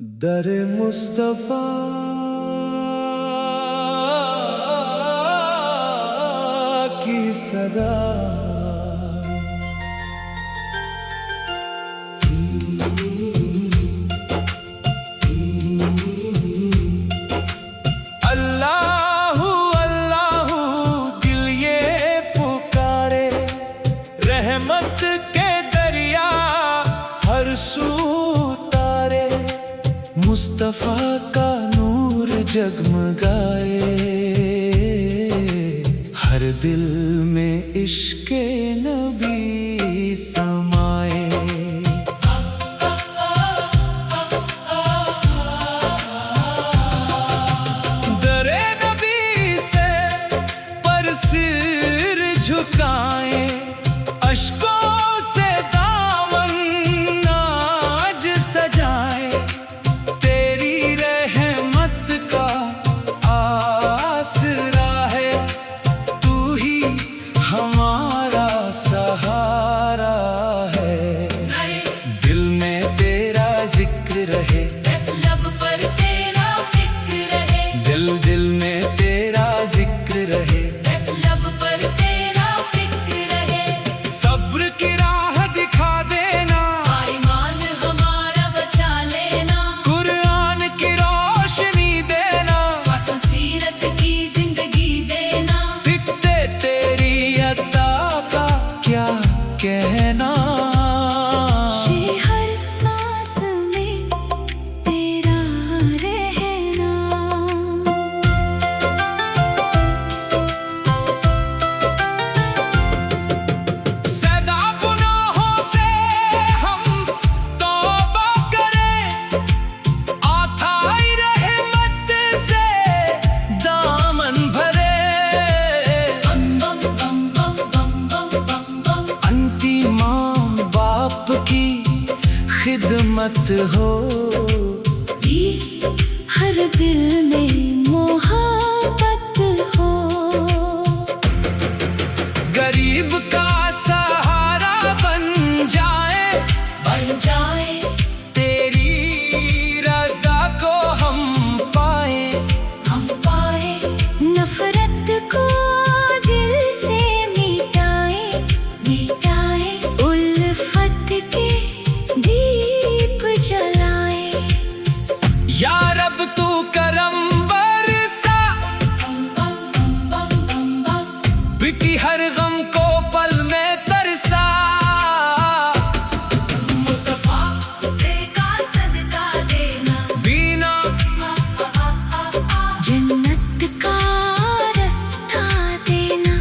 दरे मुस्तफा की सदा अल्लाहू अल्लाहू दिल ये पुकारे, रहमत के दरिया हर सू तारे। मुस्तफा का नूर जगमगाए, हर दिल में इश्क़े नबी समाए। दरे नबी से पर सिर झुकाए, अश्कों से दामन नाज सजाए। तेरी रहमत का आसरा है, तू ही हमारा सहारा है। दिल में तेरा जिक्र रहे, लब पर तेरा फिक्र रहे। दिल में तेरा जिक्र रहे, लब पर तेरा फिक्र रहे। सब्र की राह दिखा देना, ईमान हमारा बचा लेना। कुरान की रोशनी देना, साथों सीरत की जिंदगी देना। दिखते तेरी अता का क्या कहना। ये हर सांस में तेरा रहना। सदा गुनाहों से हम तौबा करें, आथाई रहमत से दामन भरे। बम बम बम बम बम बम बम बम। अंतिम माँ बाप की खिदमत हो, इस हर दिल में मोहब्बत हो। गरीब का सहारा बन जाए, बन जाए तेरी रजा को हम पाए। हम पाए, नफरत को दिल से मिटाए। मिटाए उल्फत के दीप जलाए। या रब तू करम बरसा, बम बम बम बम बम बम। बिटी हर गम को पल में तरसा। मुस्तफा से का सदका देना, बीना जन्नत का रास्ता देना।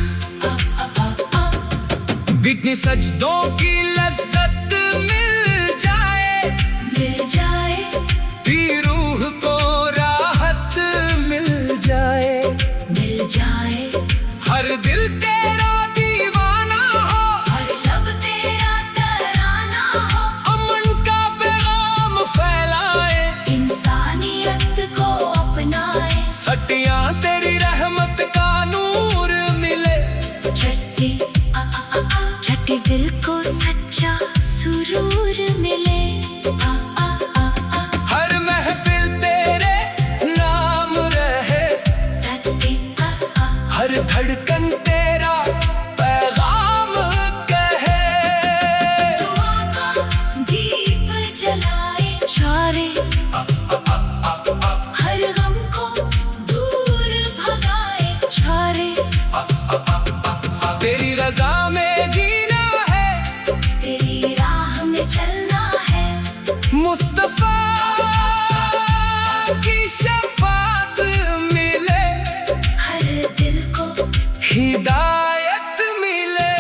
बिटनी सजदों की लज्जत मिल जाए, मिल जाए दी रूह को राहत मिल जाए। मिल जाए। हर दिल तेरा दीवाना हो, हर लब तेरा तराना हो। अमन का पैगाम फैलाए, इंसानियत को अपनाए। सटियां तेरी रहमत का नूर मिले। छठी छठी दिल को सच्चा सुरूर मिले। हर महफिल तेरे नाम रहे, हर धड़कन तेरा पैगाम कहे। दुआ का दीप जलाए चारे, हर गम को दूर भगाए चारे। तेरी रजा में जीना है, तेरी राह में चलना है। मुस्तफा की शफात मिले, हर दिल को हिदायत मिले।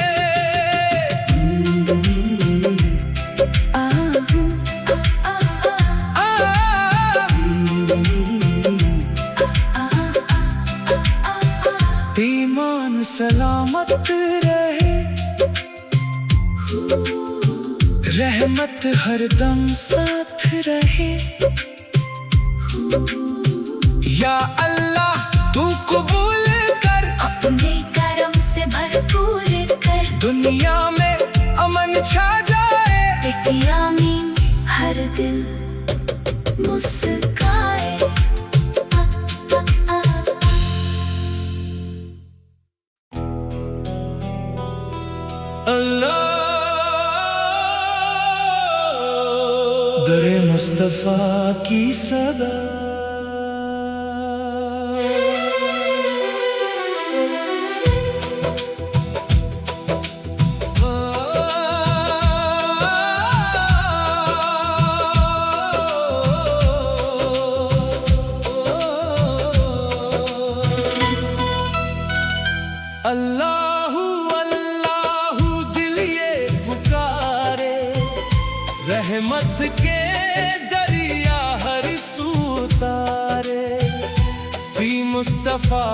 आहू ईमान सलामत रहे, रहमत हरदम साथ रहे। या अल्लाह तू कबूल कर, अपने करम से भरपूर कर। दुनिया में अमन छा जाए। आमीन हर दिल मुस्काए दरे मुस्तफा की सदा अल्लाहू अल्लाहू दिल ये पुकारे, रहमत के दरिया हर सू तारे। भी मुस्तफा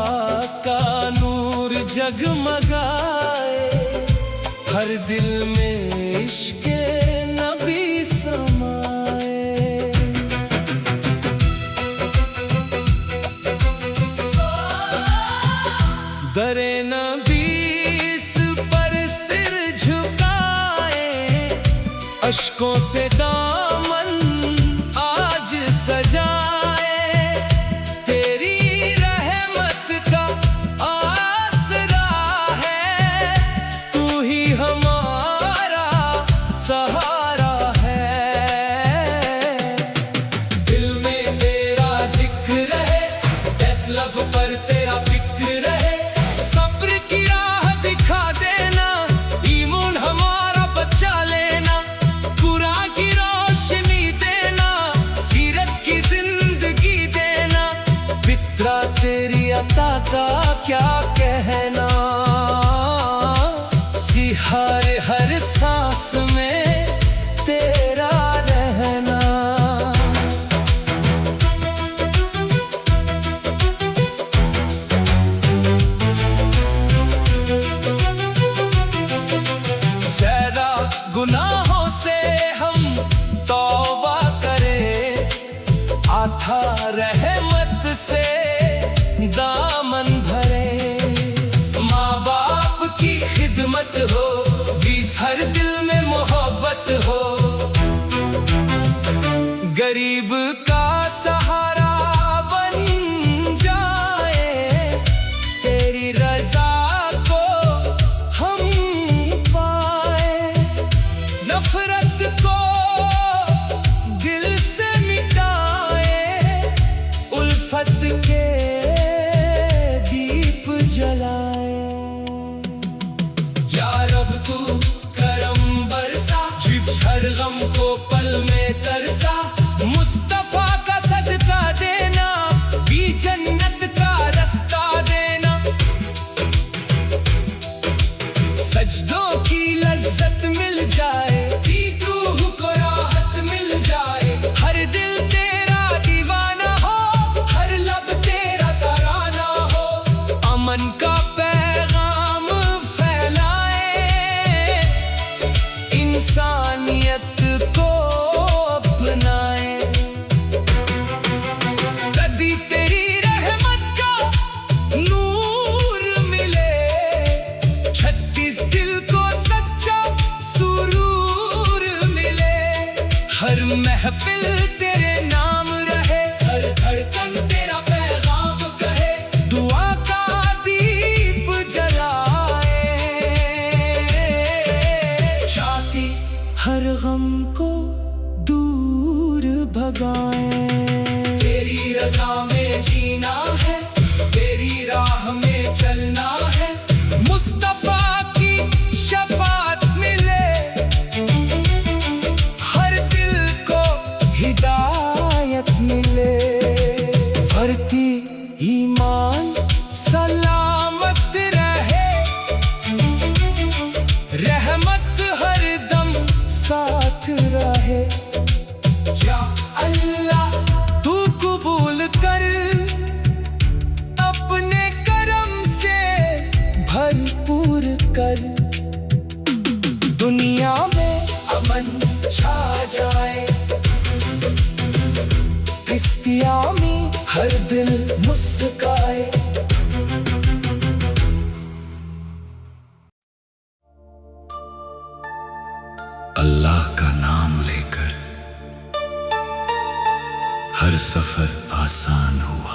का नूर जगमगाए, हर दिल में इश्क़े नबी समाए। दरे नबी इस पर सिर झुकाए, अश्कों से दामन आज सजाए। तेरी रहमत का आसरा है, तू ही हमारा सहारा है। दिल में तेरा जिक्र रहे, दस लब पर तेरा फिक्र रहे। सब्र की राह दिखा देना, ईमान हमारा बचा लेना। कुरान की रोशनी देना, सीरत की जिंदगी देना। फितरा तेरी अता का क्या कहना, सी हर सांस में तेरा रहना। ज़रा गुनाहों से हम तौबा करें, आता रहमत से दामन भरे। माँ बाप की खिदमत हो, बीस हर दिल में मोहब्बत हो। गरीब का सहारा बन जाए, तेरी रजा को हम पाए। नफरत को दिल से मिटाए, उल्फत के दीप जलाए। या रब तू करम बरसा, हर गम को पल में तरसा। मुस्तफा का सदका देना, भी जन्नत का रास्ता देना। सजदों की लज्जत मिल जाए, रूह को राहत मिल जाए। हर दिल तेरा दीवाना हो, हर लब तेरा तराना हो। अमन का पैगाम फैलाए, इंसानियत को अपनाए। कदी तेरी रहमत का नूर मिले, 36 दिल को सच्चा सुरूर मिले। हर महफिल तेरे नाम रहे, हर धड़कन तेरा पैगाम कहे। दुआ का दीप जलाए, छाती हर गम को दूर भगाए। तेरी रज़ा में जीना है, तेरी राह में चलना है। मुस्तफा की शफाअत मिले, हर दिल को हिदायत मिले। भरती ईमान सलामत रहे, रहमत हर दम साथ रहे। या अल्लाह तू कबूल कर, अपने करम से भरपूर कर। दुनिया में अमन छा जाए, क्रिस्तिया में हर दिल मुस्काए। अल्लाह का नाम लेकर हर सफर आसान हुआ।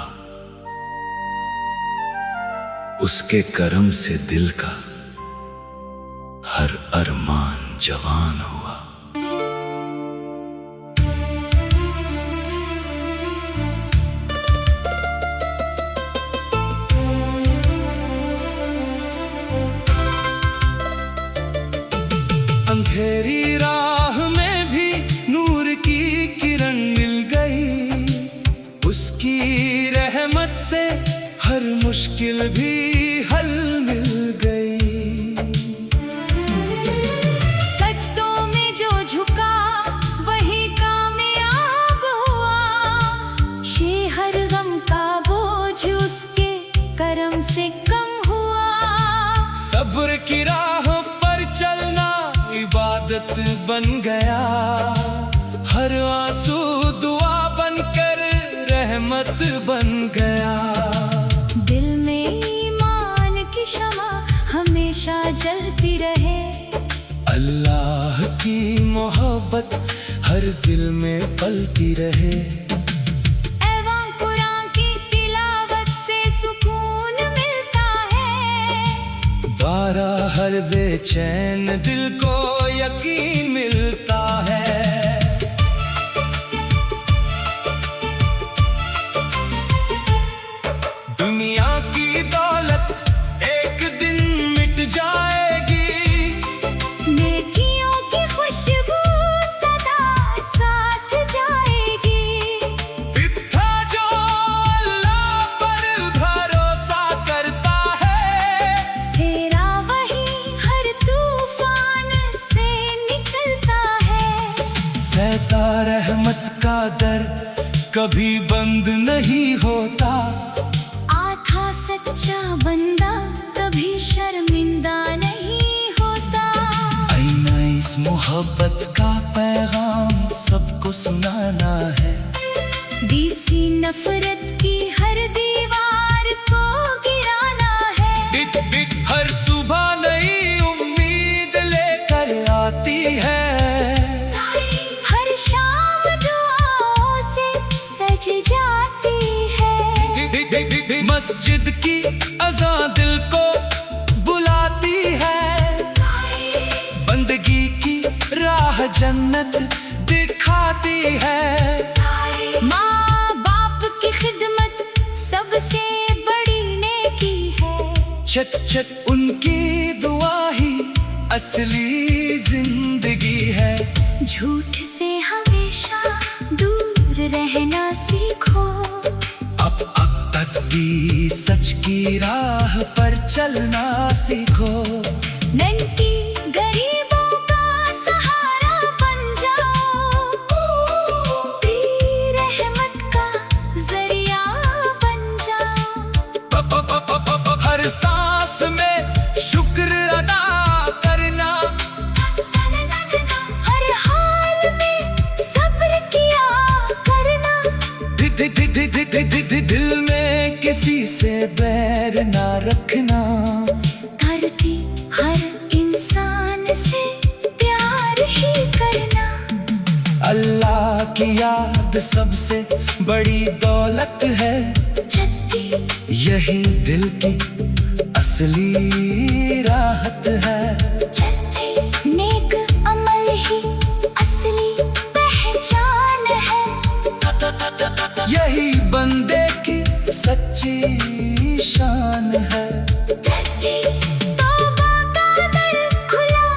उसके करम से दिल का हर अरमान जवान हुआ। अंधेरी राह में भी नूर की किरण मिल गई। उसकी रहमत से हर मुश्किल भी हल मिल गई। सजदों में जो झुका वही कामयाब हुआ। शे हर गम का बोझ उसके करम से कम हुआ। सब्र की राह पर चलना इबादत बन गया। हर आंसू दुआ बनकर रहमत बन गया। दिल में ईमान की शमा हमेशा जलती रहे। अल्लाह की मोहब्बत हर दिल में पलती रहे। ऐवां कुरान की तिलावत से सुकून मिलता है। बारा हर बेचैन दिल को यकीन मिलता है। दुनिया की दौलत एक दिन मिट जाएगी। नेकियों की खुशबू सदा साथ जाएगी। इतना जो अल्लाह पर भरोसा करता है। सेरा वही हर तूफान से निकलता है। सहता रहमत का दर कभी बंद नहीं होता। आथा सच्चा बंदा कभी शर्मिंदा नहीं होता। आईना इस मोहब्बत का पैगाम सबको सुनाना है। डीसी नफरत की हर दीवार को गिराना है। हर सुबह नई उम्मीद लेकर आती है। हर शाम दुआओं से सज जाती है। मस्जिद की अज़ान दिल को बुलाती है। बंदगी की राह जन्नत दिखाती है। माँ बाप की खिदमत सबसे बड़ी नेकी है। छत छत उनकी दुआ ही असली जिंदगी है। झूठ से हमेशा दूर रहना सीखो। अब तकदीर सच की राह पर चलना सीखो। नन्ही गरीबों का सहारा बन जाओ। तेरी रहमत का जरिया बन जाओ। हर सांस में शुक्र अदा करना। हर हाल में सब्र किया करना। दिल में किसी से बैर ना रखना। धरती हर इंसान से प्यार ही करना। अल्लाह की याद सबसे बड़ी दौलत है। जद्दी यही दिल की असली राहत है। जद्दी नेक अमल ही असली पहचान है। यही बंदे की सच्ची शान है। तौबा का दर खुला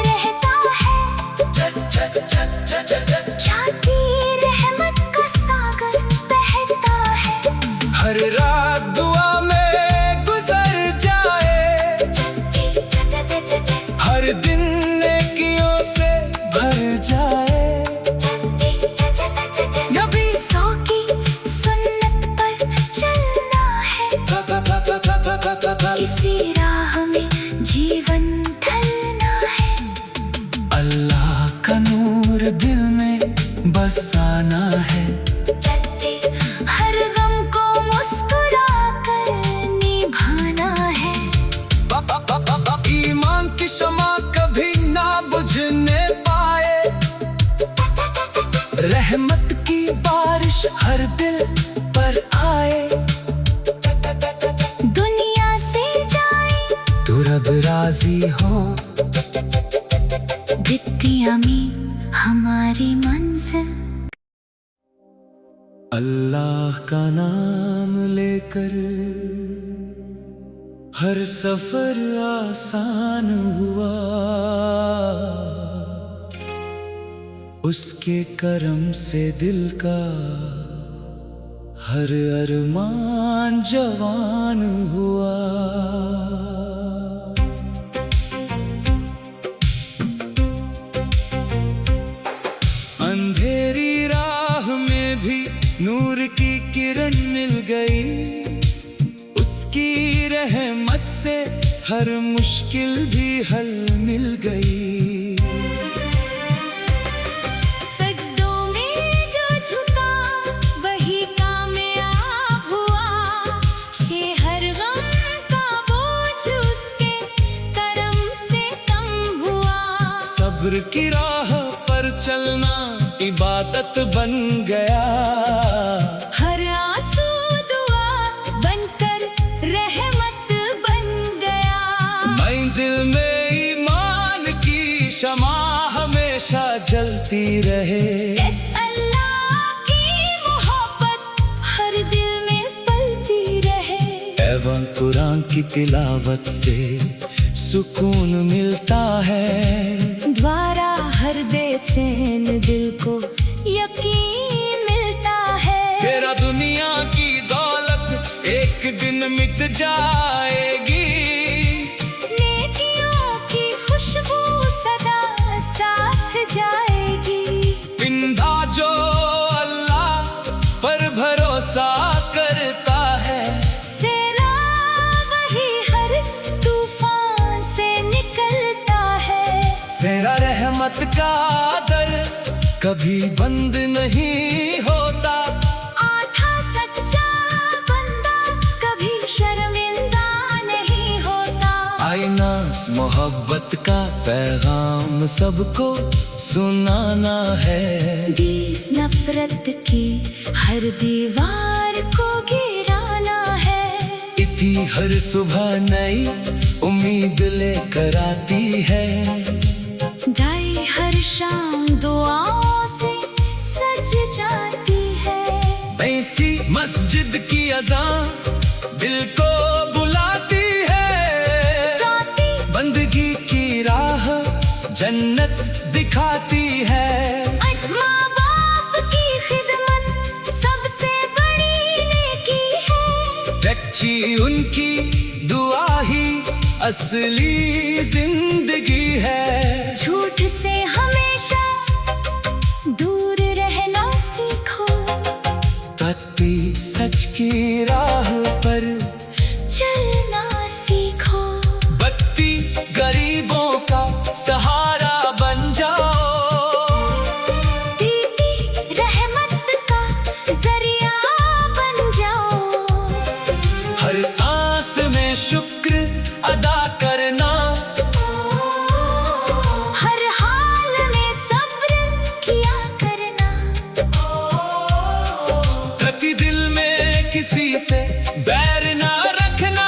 रहता है। जाती रहमत का सागर बहता है। हर रात दुआ में गुजर जाए। हर दिन नेकियों से भर जाए। नबी सौ की सुन्नत पर चलना है। हर दिल पर आए, दुनिया से जाए, तू रब राजी हो। दिखती में हमारी मंजिल। अल्लाह का नाम लेकर हर सफर आसान हुआ, उसके करम से दिल का हर अरमान जवान हुआ। अंधेरी राह में भी नूर की किरण मिल गई, उसकी रहमत से हर मुश्किल भी हल मिल गई। सजदों में जो झुका वही कामयाब हुआ, हर गम का बोझ उसके करम से कम हुआ। सब्र की राह पर चलना इबादत बन गया, हर आंसू दुआ बनकर रहमत बन गया। मैं दिल में ईमान की शमा हमेशा जलती रहे, इस अल्लाह की मोहब्बत हर दिल में पलती रहे। एवं कुरान की तिलावत से सुकून मिलता है, द्वारा हर बेचैन दिल को यकीन मिलता है। तेरा दुनिया की दौलत एक दिन मिट जाएगी, नेकियों की खुशबू सदा साथ जाएगी। बिंदा जो अल्लाह पर भरोसा करता है, सेरा वही हर तूफान से निकलता है। सेरा रहमत का दर कभी बंद नहीं होता, आथा सच्चा बंदा कभी शर्मिंदा नहीं होता। आईना मोहब्बत का पैगाम सबको सुनाना है, बीस नफरत की हर दीवार को गिराना है। इसी हर सुबह नई उम्मीद लेकर आती है, ढाई हर शाम दुआओं से सज जाती है। ऐसी मस्जिद की अज़ान दिल को बुलाती है, बंदगी की राह जन्नत दिखाती है। माँ बाप की खिदमत सबसे बड़ी नेकी है, बच्ची उनकी दुआ ही असली जिंदगी है। झूठ से हमेशा दूर रहना सीखो, तत्ती सच की राह पर चलना सीखो। बत्ती गरीबों का सहारा बन जाओ, दीदी रहमत का जरिया बन जाओ। हर सांस में शुक्र अदा करना, हर हाल में सब्र किया करना। प्रति दिल में किसी से बैर ना रखना,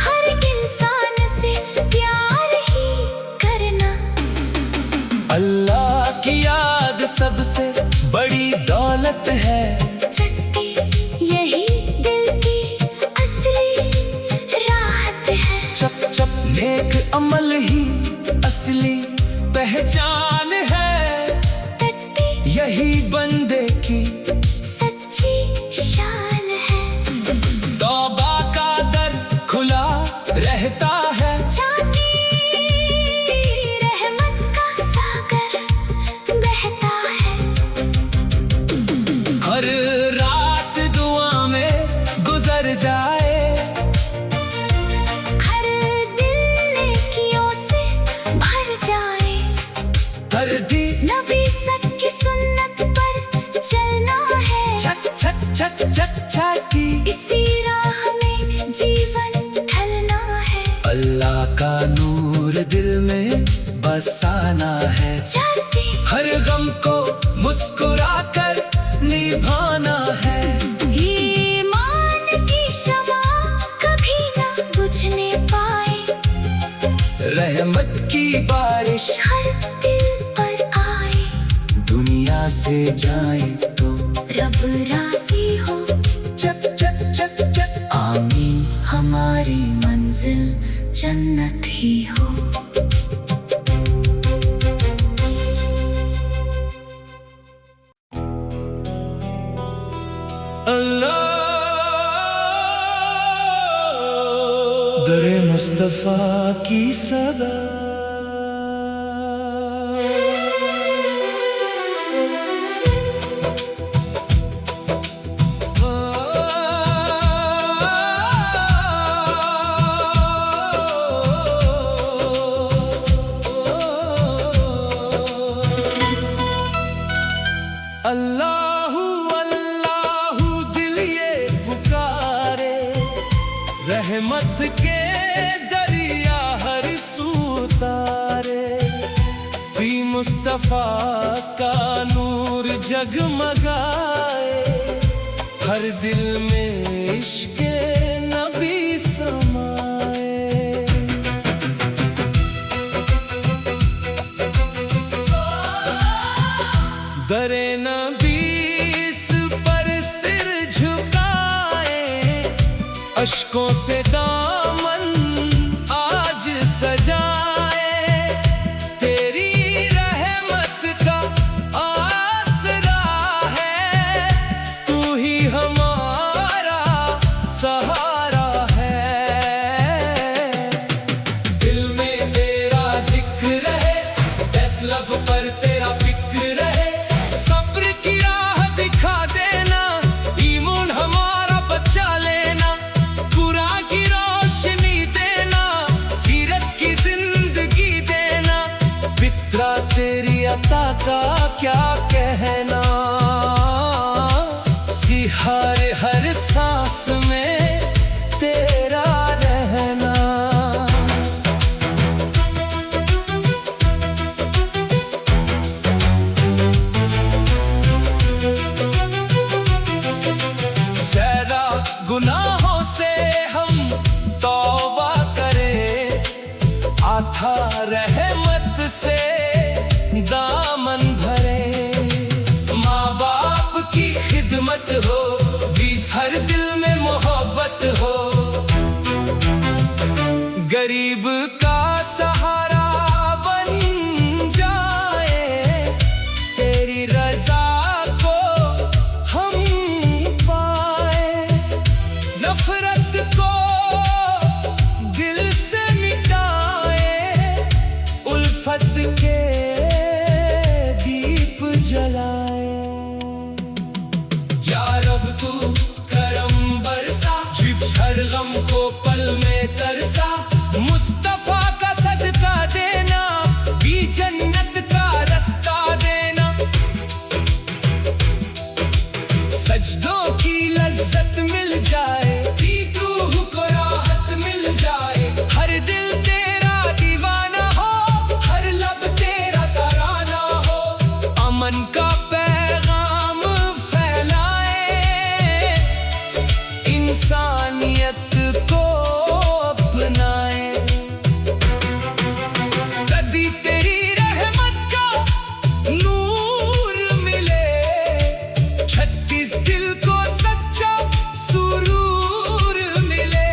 हर इंसान से प्यार ही करना। अल्लाह की याद सबसे बड़ी दौलत है, चस्ती यही दिल की असली राहत है। चप चप नेक अमल ही असली पहचान है, यही बंदे की सच्ची शान है। तौबा का दर खुला रहता है, चांदी रहमत का सागर बहता है। हर रात दुआ में गुजर जाए, हर दिल नेकियों से भर जाए। हर दी नबी सच की सुन्नत पर चलना जाकर निभाना है। ईमान की शमा कभी ना बुझने पाए, रहमत की बारिश हर दिल पर आए। दुनिया से जाए तो रब राज़ी हो, चक चक चक चक आमीन। हमारी मंजिल जन्नत ही हो। दरे मुस्तफा की सदा, अल्लाहू अल्लाहू दिल ये पुकारे, रहमत के दरिया हर सू तारे। भी मुस्तफा का नूर जगमगाए, हर दिल में इश्क़े नबी समाए। दरे नबी इस पर सिर झुकाए, अश्कों से दामन आज सजाए। तेरी रहमत का आसरा है, तू ही हमारा सहारा है। दिल में तेरा जिक्र रहे, दस लब पर तेरा फिक्र रहे। सब्र की राह दिखा देना, ईमान हमारा बचा लेना। कुरान की रोशनी देना, सीरत की जिंदगी देना। फितरा तेरी अता का क्या कहना, सिहार हर सांस में तेरा रहना। ज़रा गुनाहों से हम तौबा करें, आता रहमत से दामन भरे। माँ बाप की खिदमत हो, बीस हर दिल में मोहब्बत हो। गरीब का सहारा बन जाए, तेरी रजा को हम पाए। नफरत को दिल से मिटाए, उल्फत के दीप जलाए। या रब तू करम बरसा, हर गम को पल में तरसा। मुस्तफा का सदका देना, भी जन्नत का रास्ता देना। सजदों की लज्जत मिल जाए, भी रूह को राहत मिल जाए। हर दिल तेरा दीवाना हो, हर लब तेरा तराना हो। अमन का पैगाम फैलाए, इंसानियत को अपनाए। कदी तेरी रहमत का नूर मिले, 36 दिल को सच्चा सुरूर मिले।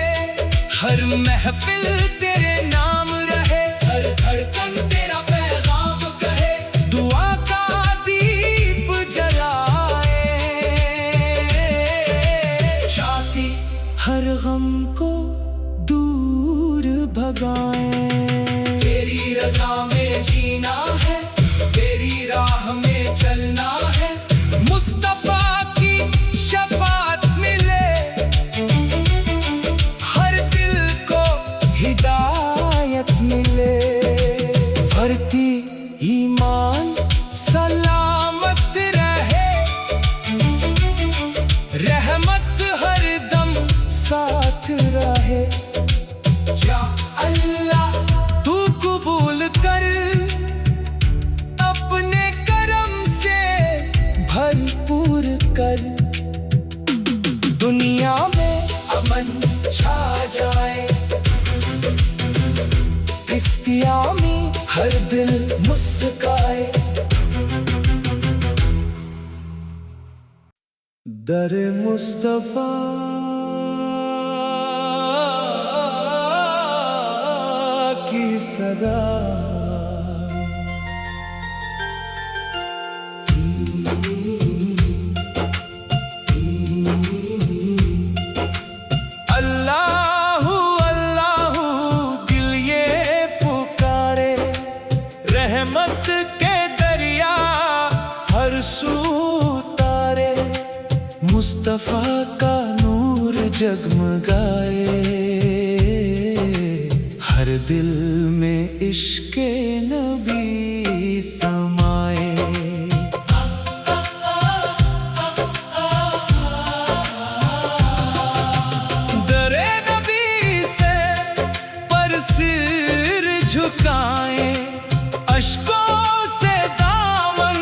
हर महफिल तेरे नाम रहे, हर धड़कन तेरा पैगाम कहे। दुआ का दीप जलाए, छाती हर गम को दूर भगाए। तेरी रज़ा में जीना है, तेरी राह में चलना है। मुस्तफा की शफाअत मिले, हर दिल को हिदायत मिले। भरती ईमान सलामत रहे, रहमत हर दम साथ रहे। या अल्लाह तू कबूल कर भरपूर कर। दुनिया में अमन छा जाए, क्रिस्तिया में हर दिल मुस्काए। दर मुस्तफा की सदा। अल्लाहू अल्लाहू दिल ये पुकारे, रहमत के दरिया हर सू तारे। मुस्तफा का नूर जगमगाए, हर दिल में इश्क़े नबी समाए। दरे नबी से पर सिर झुकाए, अश्कों से दामन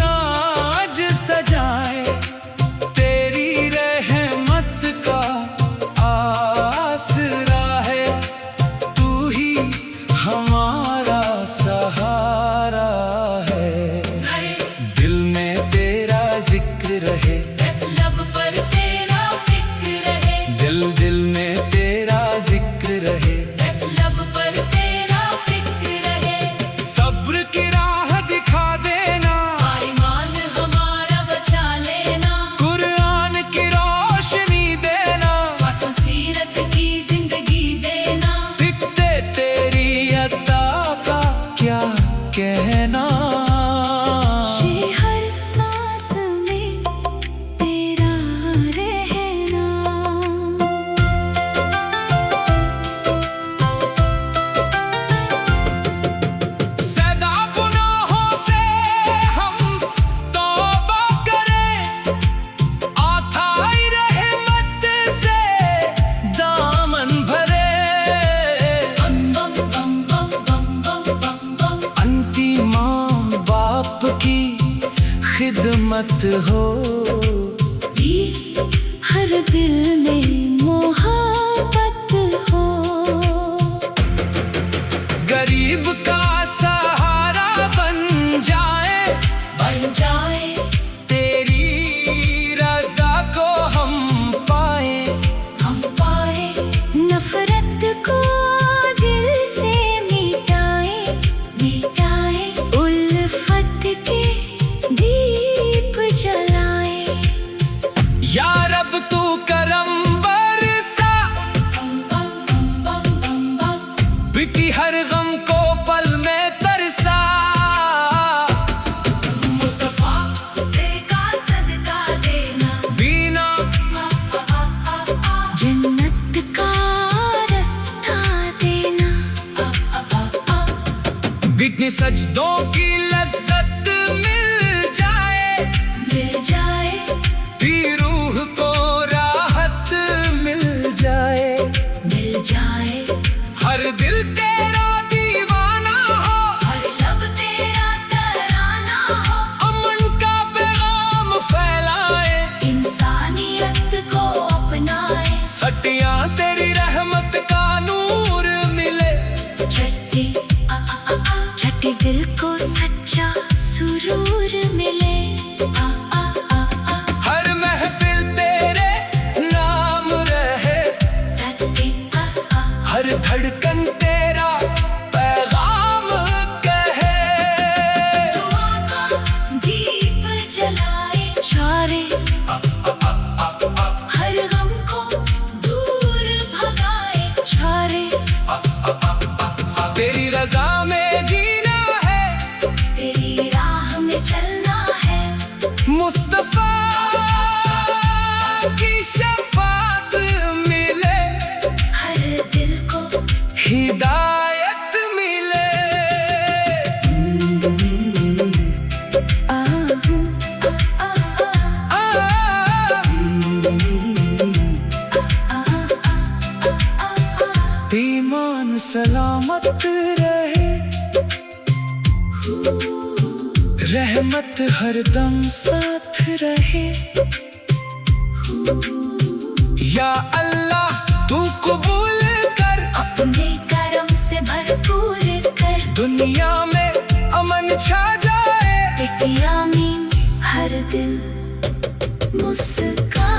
आज सजाए। तेरी रहमत का आसरा है, तू ही हमारा सहारा है। दिल में तेरा जिक्र रहे, लब पर तेरा फिक्र रहे। दिल में तेरा जिक्र रहे, लब पर तेरा फिक्र रहे। सब्र की राह दिखा देना, ईमान हमारा बचा लेना। कुरान की रोशनी देना, साथों सीरत की जिंदगी देना। दिखते तेरी अता का क्या कहना। ये हर सांस में तेरा रहना। सदा गुनाहों से हम तौबा करें, आथाई रहमत से दामन भरे। बम बम बम बम बम बम बम। अंती माँ बाप की खिदमत हो, इस हर दिल में मोहब्बत हो। गरीब का सहारा बन जाए, बन जाए तेरी रजा को हम पाए। हम पाए, नफरत को दिल से मिटाए। मिटाए उल्फत के दीप जलाए। या रब तू करम बरसा, बम बम बम बम बम बम। बिटी हर गम को पल में तरसा। मुस्तफा से का सदका देना, बीना जन्नत का रास्ता देना। बिटने सजदों की लज्जत मिल जाए, मिल जाए दी रूह को राहत मिल जाए। मिल जाए। हर दिल तेरा दीवाना हो, हर लब तेरा तराना हो। अमन का पैगाम फैलाए, इंसानियत को अपनाए। सटियां तेरी रहमत का नूर मिले। छठी छठी दिल को सच्चा सुरूर मिले। हर महफिल तेरे नाम रहे, हर धड़कन तेरा पैगाम कहे। दुआ का दीप जलाए चारे, हर गम को दूर भगाए चारे। तेरी रजा में जीना है, तेरी राह में चलना है। मुस्तफा की शफात मिले, हर दिल को हिदायत मिले। ईमान सलामत रहे, रहमत हरदम साथ या अल्लाह तू कबूल कर, अपने करम से भरपूर कर, दुनिया में अमन छा जाए। आमीन, हर दिल मुस्कान